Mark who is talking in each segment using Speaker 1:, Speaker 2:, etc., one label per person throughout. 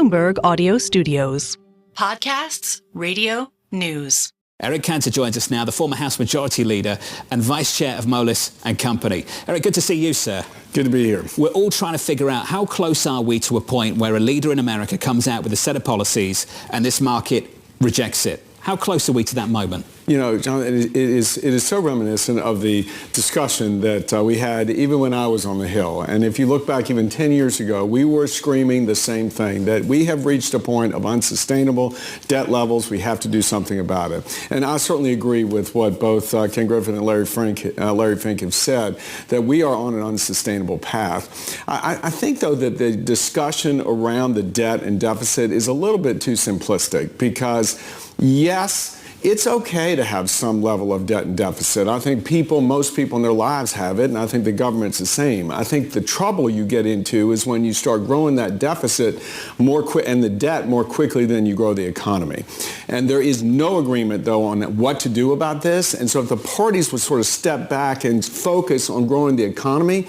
Speaker 1: Bloomberg Audio Studios.
Speaker 2: Podcasts, radio, news.
Speaker 3: Eric Cantor joins us now, the former House Majority Leader and Vice Chair of Moelis and Company. Eric, good to see you, sir.
Speaker 4: Good to be here.
Speaker 3: We're all trying to figure out how close are we to a point where a leader in America comes out with a set of policies and this market rejects it. How close are we to that moment?
Speaker 4: You know, John, it is so reminiscent of the discussion that we had even when I was on the Hill. And if you look back even 10 years ago, we were screaming the same thing, that we have reached a point of unsustainable debt levels. We have to do something about it. And I certainly agree with what both Ken Griffin and Larry Fink have said, that we are on an unsustainable path. I think, though, that the discussion around the debt and deficit is a little bit too simplistic because, yes, it's okay to have some level of debt and deficit. I think most people in their lives have it, and I think the government's the same. I think the trouble you get into is when you start growing that deficit and the debt more quickly than you grow the economy. And there is no agreement, though, on what to do about this. And so if the parties would sort of step back and focus on growing the economy,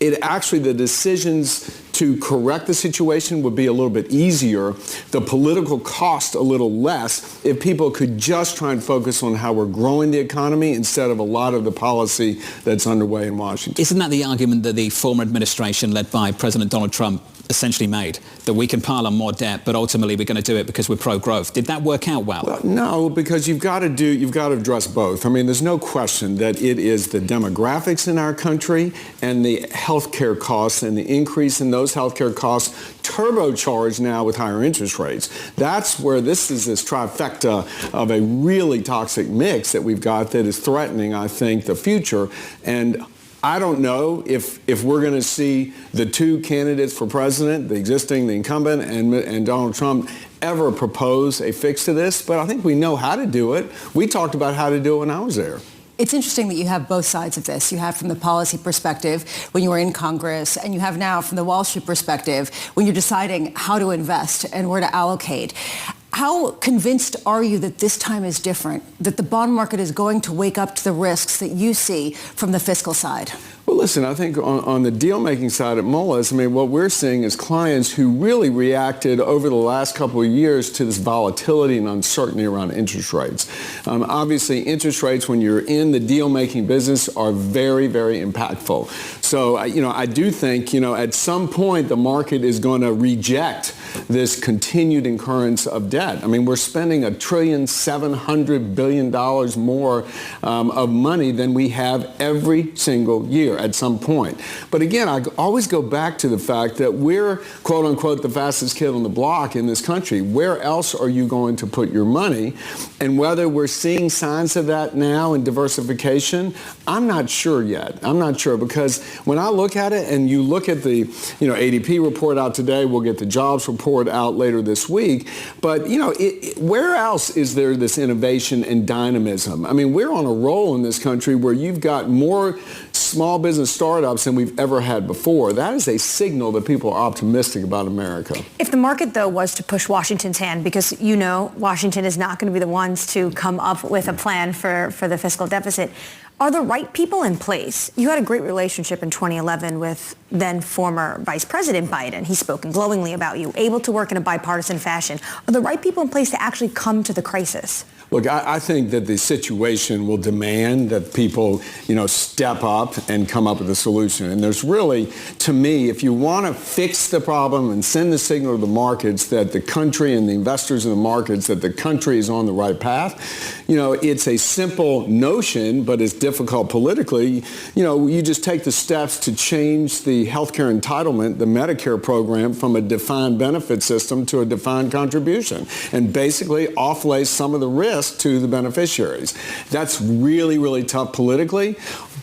Speaker 4: the decisions to correct the situation would be a little bit easier, the political cost a little less, if people could just try and focus on how we're growing the economy instead of a lot of the policy that's underway in Washington.
Speaker 3: Isn't that the argument that the former administration led by President Donald Trump essentially made, that we can pile on more debt, but ultimately we're going to do it because we're pro-growth? Did that work out well?
Speaker 4: Well, no, because you've got to address both. I mean, there's no question that it is the demographics in our country and the healthcare costs and the increase in those healthcare costs turbocharged now with higher interest rates. That's where this trifecta of a really toxic mix that we've got that is threatening, I think, the future. And I don't know if we're going to see the two candidates for president, the incumbent, and Donald Trump, ever propose a fix to this, but I think we know how to do it. We talked about how to do it when I was there.
Speaker 5: It's interesting that you have both sides of this. You have from the policy perspective when you were in Congress, and you have now from the Wall Street perspective when you're deciding how to invest and where to allocate. How convinced are you that this time is different, that the bond market is going to wake up to the risks that you see from the fiscal side?
Speaker 4: Well, listen, I think on the deal-making side at Moelis, I mean, what we're seeing is clients who really reacted over the last couple of years to this volatility and uncertainty around interest rates. Obviously, interest rates, when you're in the deal-making business, are very, very impactful. So, I do think, at some point, the market is going to reject this continued incurrence of debt. I mean, we're spending $1.7 trillion more of money than we have every single year at some point. But again, I always go back to the fact that we're, quote unquote, the fastest kid on the block in this country. Where else are you going to put your money? And whether we're seeing signs of that now in diversification, I'm not sure yet. I'm not sure, because when I look at it, and you look at the ADP report out today, we'll get the jobs report out later this week, but where else is there this innovation and dynamism? I mean, we're on a roll in this country where you've got more small business startups than we've ever had before. That is a signal that people are optimistic about America.
Speaker 6: If the market, though, was to push Washington's hand, because Washington is not going to be the ones to come up with a plan for the fiscal deficit, are the right people in place? You had a great relationship in 2011 with then former Vice President Biden. He's spoken glowingly about you, able to work in a bipartisan fashion. Are the right people in place to actually come to the crisis?
Speaker 4: Look, I think that the situation will demand that people, step up and come up with a solution. And there's really, to me, if you want to fix the problem and send the signal to the markets that the country and the investors in the markets that the country is on the right path, it's a simple notion, but it's difficult politically. You just take the steps to change the healthcare entitlement, the Medicare program, from a defined benefit system to a defined contribution, and basically offlay some of the risk to the beneficiaries. That's really, really tough politically.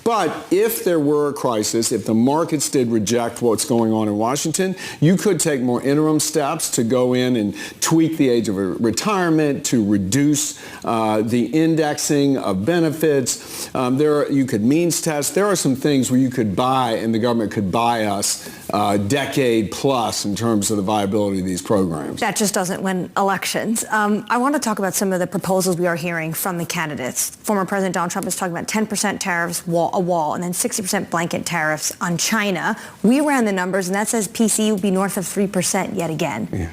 Speaker 4: But if there were a crisis, if the markets did reject what's going on in Washington, you could take more interim steps to go in and tweak the age of retirement, to reduce the indexing of benefits. You could means test. There are some things where you could buy, and the government could buy us decade plus in terms of the viability of these programs.
Speaker 6: That just doesn't win elections. I want to talk about some of the proposals we are hearing from the candidates. Former President Donald Trump is talking about 10% tariffs, a wall, and then 60% blanket tariffs on China. We ran the numbers, and that says PCE would be north of 3% yet again. Yeah.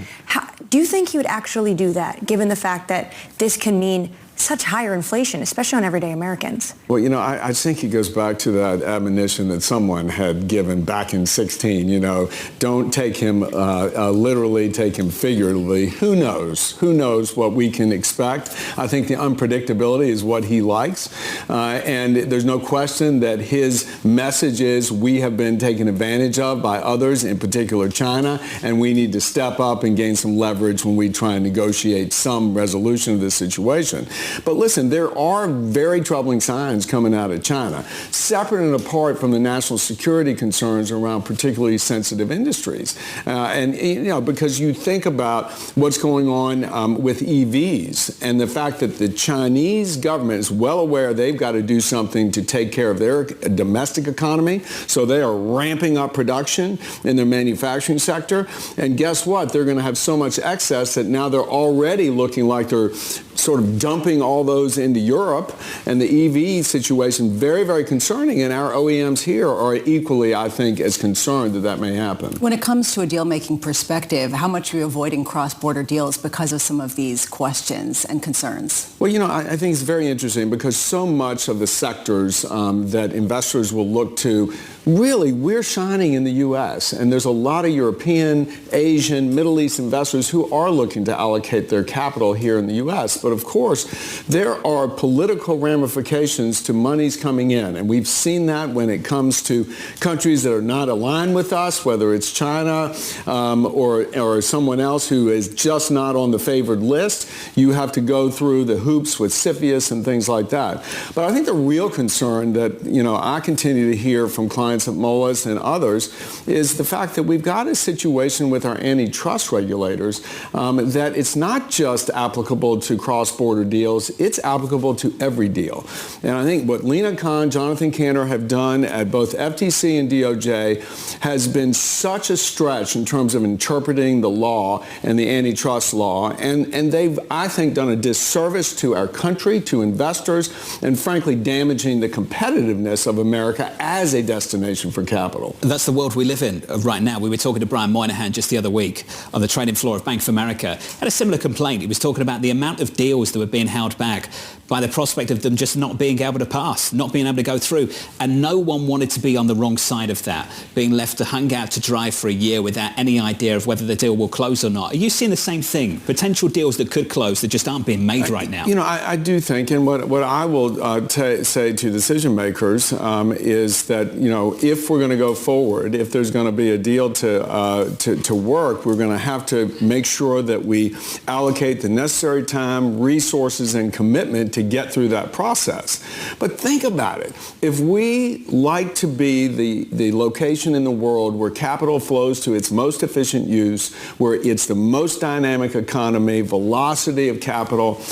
Speaker 6: Do you think he would actually do that, given the fact that this can mean such higher inflation, especially on everyday Americans?
Speaker 4: Well, you know, I think it goes back to that admonition that someone had given back in 16, you know, don't take him literally, take him figuratively. Who knows? Who knows what we can expect? I think the unpredictability is what he likes. And there's no question that his message is we have been taken advantage of by others, in particular China, and we need to step up and gain some leverage when we try and negotiate some resolution of this situation. But listen, there are very troubling signs coming out of China, separate and apart from the national security concerns around particularly sensitive industries. And, you know, because you think about what's going on with EVs and the fact that the Chinese government is well aware they've got to do something to take care of their domestic economy. So they are ramping up production in their manufacturing sector. And guess what? They're going to have so much excess that now they're already looking like they're sort of dumping all those into Europe, and the EV situation very, very concerning, and our OEMs here are equally, I think, as concerned that that may happen.
Speaker 5: When it comes to a deal-making perspective, how much are you avoiding cross-border deals because of some of these questions and concerns?
Speaker 4: Well, you know, I think it's very interesting because so much of the sectors that investors will look to, really, we're shining in the U.S., and there's a lot of European, Asian, Middle East investors who are looking to allocate their capital here in the U.S., but of course, there are political ramifications to monies coming in, and we've seen that when it comes to countries that are not aligned with us, whether it's China or someone else who is just not on the favored list. You have to go through the hoops with CFIUS and things like that. But I think the real concern that, you know, I continue to hear from clients at Moelis and others is the fact that we've got a situation with our antitrust regulators that it's not just applicable to cross-border deals, it's applicable to every deal. And I think what Lena Khan, Jonathan Cantor have done at both FTC and DOJ has been such a stretch in terms of interpreting the law and the antitrust law. And they've, I think, done a disservice to our country, to investors, and frankly damaging the competitiveness of America as a destination for capital.
Speaker 3: That's the world we live in right now. We were talking to Brian Moynihan just the other week on the trading floor of Bank of America. Had a similar complaint. He was talking about the amount of deals that were being held back by the prospect of them just not being able to pass, not being able to go through. And no one wanted to be on the wrong side of that, being left to hang out to dry for a year without any idea of whether the deal will close or not. Are you seeing the same thing? Potential deals that could close that just aren't being made right now?
Speaker 4: You know, I do think, and what I will say to decision makers is that, you know, if we're going to go forward, if there's going to be a deal to work, we're going to have to make sure that we allocate the necessary time, resources, and commitment to get through that process. But think about it. If we like to be the location in the world where capital flows to its most efficient use, where it's the most dynamic economy, velocity of capital,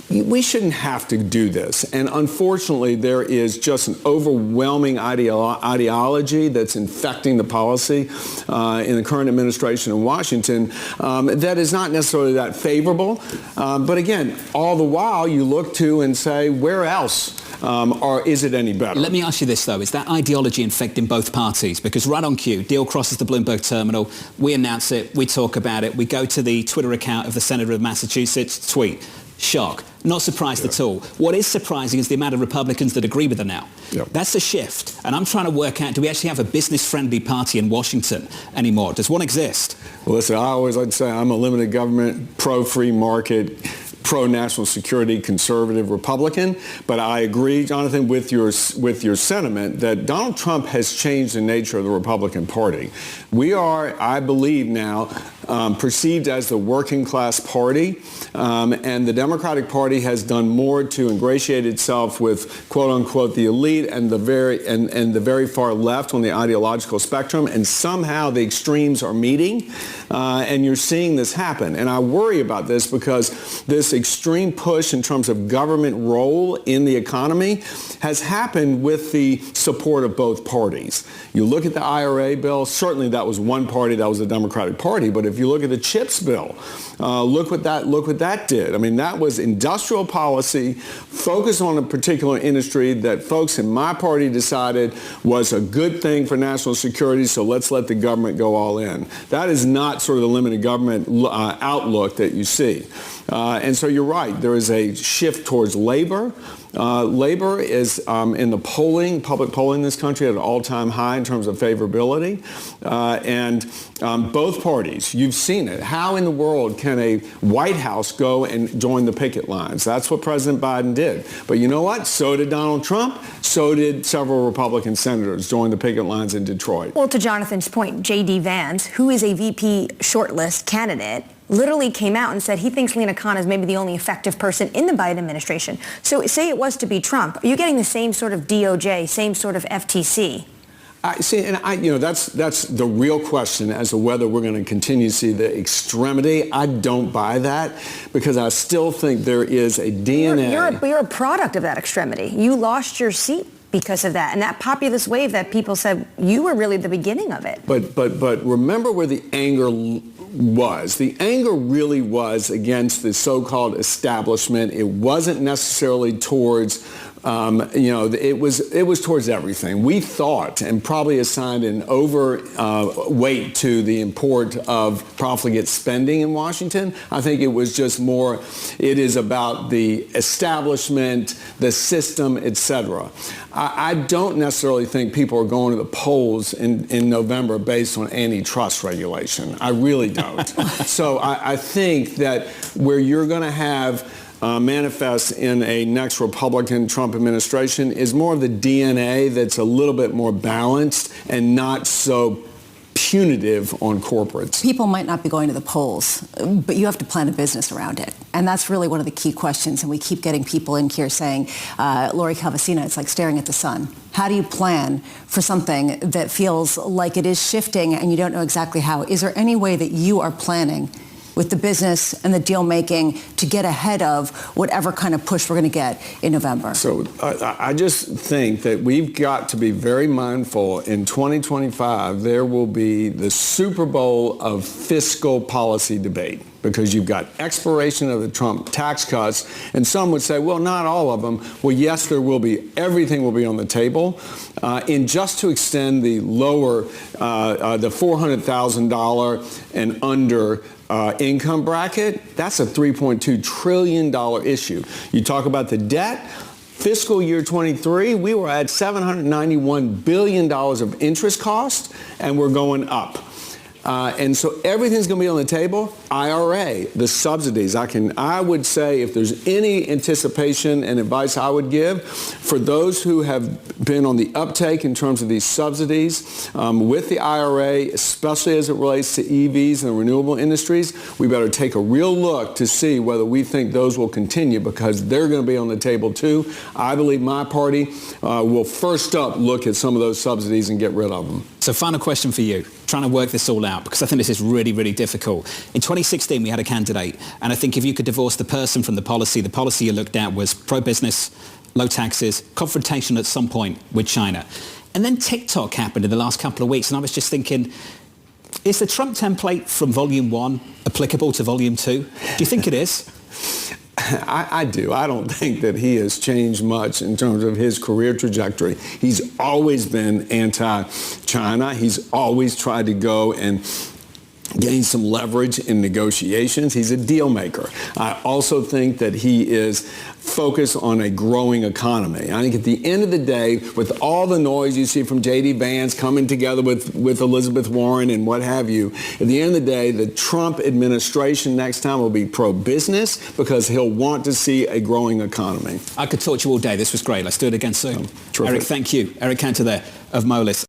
Speaker 4: we shouldn't have to do this. And unfortunately, there is just an overwhelming ideology that's infecting the policy in the current administration in Washington that is not necessarily that favorable. But again, all the while you look to and say, where else? Or is it any better?
Speaker 3: Let me ask you this, though. Is that ideology infecting both parties? Because right on cue, deal crosses the Bloomberg terminal. We announce it. We talk about it. We go to the Twitter account of the Senator of Massachusetts. Tweet. Shock. Not surprised at all. What is surprising is the amount of Republicans that agree with her now. That's a shift. And I'm trying to work out, do we actually have a business-friendly party in Washington anymore? Does one exist?
Speaker 4: Well, listen, I always like to say I'm a limited government, pro-free market, pro-national security conservative Republican, but I agree, Jonathan, with your sentiment that Donald Trump has changed the nature of the Republican Party. We are, I believe now, perceived as the working class party, and the Democratic Party has done more to ingratiate itself with quote unquote the elite and the very far left on the ideological spectrum, and somehow the extremes are meeting, and you're seeing this happen. And I worry about this because this extreme push in terms of government role in the economy has happened with the support of both parties. You look at the IRA bill, certainly that was one party, that was the Democratic Party, but if you look at the CHIPS bill, look what that did. I mean, that was industrial policy focused on a particular industry that folks in my party decided was a good thing for national security, so let's let the government go all in. That is not sort of the limited government outlook that you see. And so you're right, there is a shift towards labor. Labor is in the polling, public polling in this country at an all-time high in terms of favorability. And both parties, you've seen it. How in the world can a White House go and join the picket lines? That's what President Biden did. But you know what? So did Donald Trump. So did several Republican senators join the picket lines in Detroit.
Speaker 6: Well, to Jonathan's point, J.D. Vance, who is a VP shortlist candidate, literally came out and said he thinks Lina Khan is maybe the only effective person in the Biden administration. So say it was to be Trump. Are you getting the same sort of DOJ, same sort of FTC? That's the real question as to whether we're going to continue to see the extremity. I don't buy that because I still think there is a DNA. You're a product of that extremity. You lost your seat because of that. And that populist wave that people said, you were really the beginning of it.
Speaker 4: But remember where the anger was. The anger really was against the so-called establishment. It wasn't necessarily towards it was towards everything. We thought and probably assigned an overweight to the import of profligate spending in Washington. I think it was just more, it is about the establishment, the system, etc. I don't necessarily think people are going to the polls in November based on antitrust regulation. I really don't. So I think that where you're going to have manifest in a next Republican Trump administration is more of the DNA that's a little bit more balanced and not so punitive on corporates.
Speaker 5: People might not be going to the polls, but you have to plan a business around it. And that's really one of the key questions. And we keep getting people in here saying, Lori Calvasina, it's like staring at the sun. How do you plan for something that feels like it is shifting and you don't know exactly how? Is there any way that you are planning with the business and the deal making to get ahead of whatever kind of push we're going to get in November?
Speaker 4: So I just think that we've got to be very mindful. In 2025, there will be the Super Bowl of fiscal policy debate because you've got expiration of the Trump tax cuts, and some would say, well, not all of them. Well, yes, there will be. Everything will be on the table. In just to extend the lower, the $400,000 and under income bracket, that's a $3.2 trillion issue. You talk about the debt. Fiscal year 23, we were at $791 billion of interest cost, and we're going up. And so everything's going to be on the table. IRA, the subsidies. I would say if there's any anticipation and advice I would give for those who have been on the uptake in terms of these subsidies with the IRA, especially as it relates to EVs and the renewable industries, we better take a real look to see whether we think those will continue because they're going to be on the table too. I believe my party will first up look at some of those subsidies and get rid of them.
Speaker 3: So final question for you, trying to work this all out, because I think this is really, really difficult. In 2016, we had a candidate, and I think if you could divorce the person from the policy you looked at was pro-business, low taxes, confrontation at some point with China. And then TikTok happened in the last couple of weeks, and I was just thinking, is the Trump template from Volume 1 applicable to Volume 2? Do you think it is?
Speaker 4: I do. I don't think that he has changed much in terms of his career trajectory. He's always been anti-China. He's always tried to go and gain some leverage in negotiations. He's a deal maker. I also think that he is focused on a growing economy. I think at the end of the day, with all the noise you see from J.D. Vance coming together with Elizabeth Warren and what have you, at the end of the day, the Trump administration next time will be pro-business because he'll want to see a growing economy.
Speaker 3: I could talk to you all day. This was great. Let's do it again soon.
Speaker 4: Terrific.
Speaker 3: Eric, thank you. Eric Cantor there of Moelis.